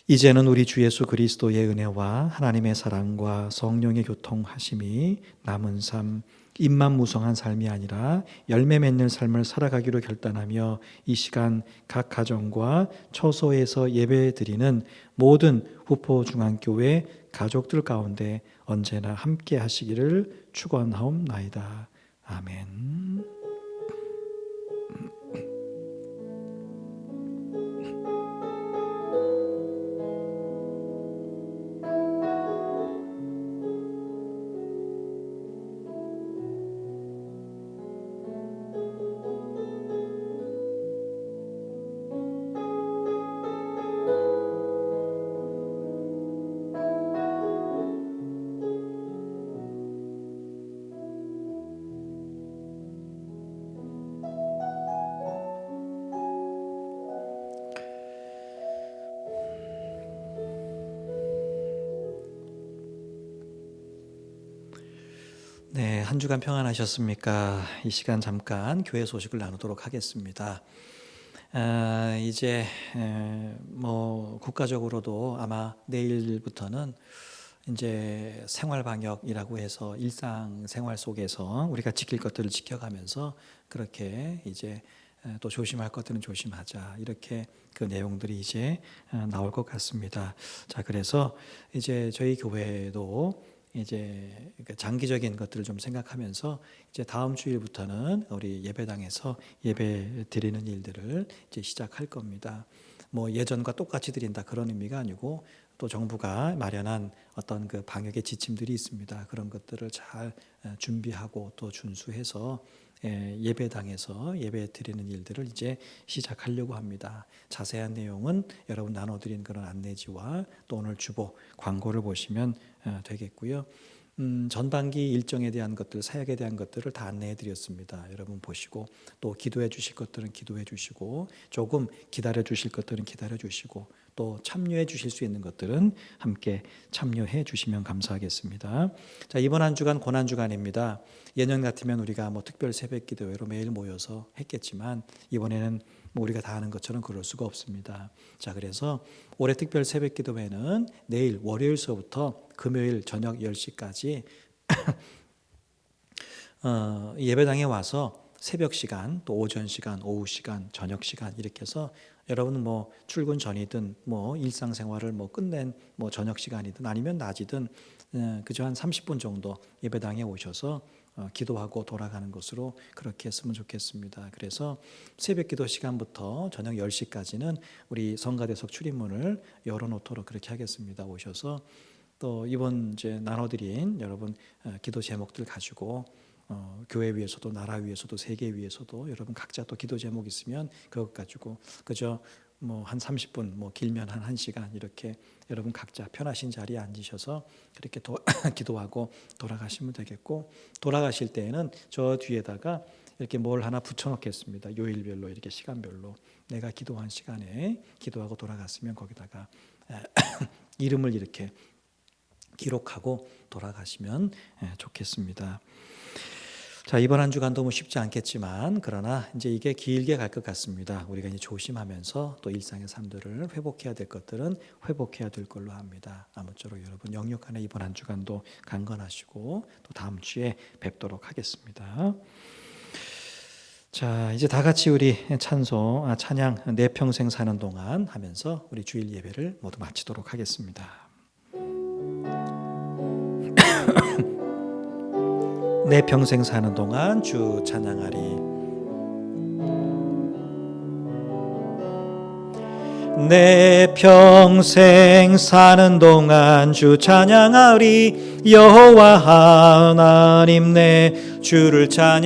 이제는 우리 주 예수 그리스도의 은혜와 하나님의 사랑과 성령의 교통하심이 남은 삶, 입만 무성한 삶이 아니라 열매 맺는 삶을 살아가기로 결단하며 이 시간 각 가정과 처소에서 예배 드리는 모든 후포중앙교회 가족들 가운데 언제나 함께 하시기를 축원하옵나이다. 아멘. 네, 한 주간 평안하셨습니까? 이 시간 잠깐 교회 소식을 나누도록 하겠습니다. 이제 뭐 국가적으로도 아마 내일부터는 이제 생활 방역이라고 해서 일상 생활 속에서 우리가 지킬 것들을 지켜가면서 그렇게 이제 또 조심할 것들은 조심하자 이렇게 그 내용들이 이제 나올 것 같습니다. 자, 그래서 이제 저희 교회도 이제 장기적인 것들을 좀 생각하면서 이제 다음 주일부터는 우리 예배당에서 예배 드리는 일들을 이제 시작할 겁니다. 뭐 예전과 똑같이 드린다 그런 의미가 아니고 또 정부가 마련한 어떤 그 방역의 지침들이 있습니다. 그런 것들을 잘 준비하고 또 준수해서 예배당에서 예배 드리는 일들을 이제 시작하려고 합니다. 자세한 내용은 여러분 나눠드린 그런 안내지와 또 오늘 주보 광고를 보시면 되겠고요. 전반기 일정에 대한 것들, 사역에 대한 것들을 다 안내해 드렸습니다. 여러분 보시고 또 기도해 주실 것들은 기도해 주시고 조금 기다려 주실 것들은 기다려 주시고 또 참여해 주실 수 있는 것들은 함께 참여해 주시면 감사하겠습니다. 자, 이번 한 주간 고난 주간입니다. 예년 같으면 우리가 뭐 특별 새벽 기도회로 매일 모여서 했겠지만 이번에는 뭐 우리가 다 아는 것처럼 그럴 수가 없습니다. 자, 그래서 올해 특별 새벽 기도회는 내일 월요일서부터 금요일 저녁 10시까지 예배당에 와서 새벽 시간, 또 오전 시간, 오후 시간, 저녁 시간 이렇게 해서 여러분은 뭐 출근 전이든 뭐 일상생활을 뭐 끝낸 뭐 저녁 시간이든 아니면 낮이든 그저 한 30분 정도 예배당에 오셔서 기도하고 돌아가는 것으로 그렇게 했으면 좋겠습니다. 그래서 새벽 기도 시간부터 저녁 10시까지는 우리 성가대석 출입문을 열어놓도록 그렇게 하겠습니다. 오셔서 또 이번 이제 나눠드린 여러분 기도 제목들 가지고 교회 위에서도 나라 위에서도 세계 위에서도 여러분 각자 또 기도 제목 있으면 그것 가지고 그저 뭐 한 30분 뭐 길면 한 1시간 이렇게 여러분 각자 편하신 자리에 앉으셔서 그렇게 기도하고 돌아가시면 되겠고 돌아가실 때에는 저 뒤에다가 이렇게 뭘 하나 붙여놓겠습니다. 요일별로 이렇게 시간별로 내가 기도한 시간에 기도하고 돌아갔으면 거기다가 이름을 이렇게 기록하고 돌아가시면 좋겠습니다. 자, 이번 한 주간도 뭐 쉽지 않겠지만 그러나 이제 이게 길게 갈 것 같습니다. 우리가 이제 조심하면서 또 일상의 삶들을 회복해야 될 것들은 회복해야 될 걸로 합니다. 아무쪼록 여러분 영육간에 이번 한 주간도 강건하시고 또 다음 주에 뵙도록 하겠습니다. 자, 이제 다 같이 우리 찬양 내 평생 사는 동안 하면서 우리 주일 예배를 모두 마치도록 하겠습니다. 내 평생 사는 동안 주 찬양하리. 내 평생 사는 동안 주 찬양하리. 여호와 하나님 내 주를 찬양하리.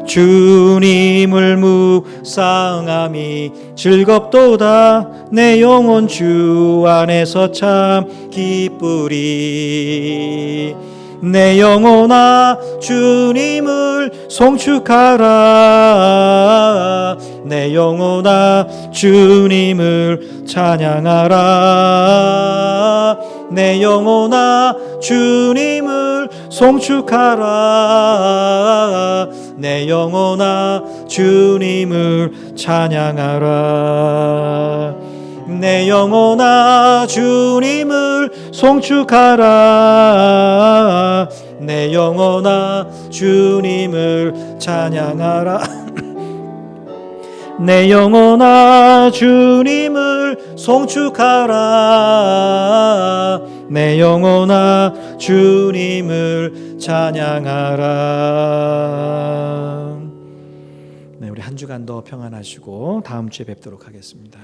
주님을 묵상함이 즐겁도다. 내 영혼 주 안에서 참 기쁘리. 내 영혼아 주님을 송축하라. 내 영혼아 주님을 찬양하라. 내 영혼아 주님을 송축하라. 내 영혼아 주님을 찬양하라. 내 영혼아 주님을 송축하라. 내 영혼아 주님을 찬양하라. 내 영혼아 주님을 송축하라. 내 영혼아 주님을 찬양하라. 네, 우리 한 주간도 평안하시고 다음 주에 뵙도록 하겠습니다.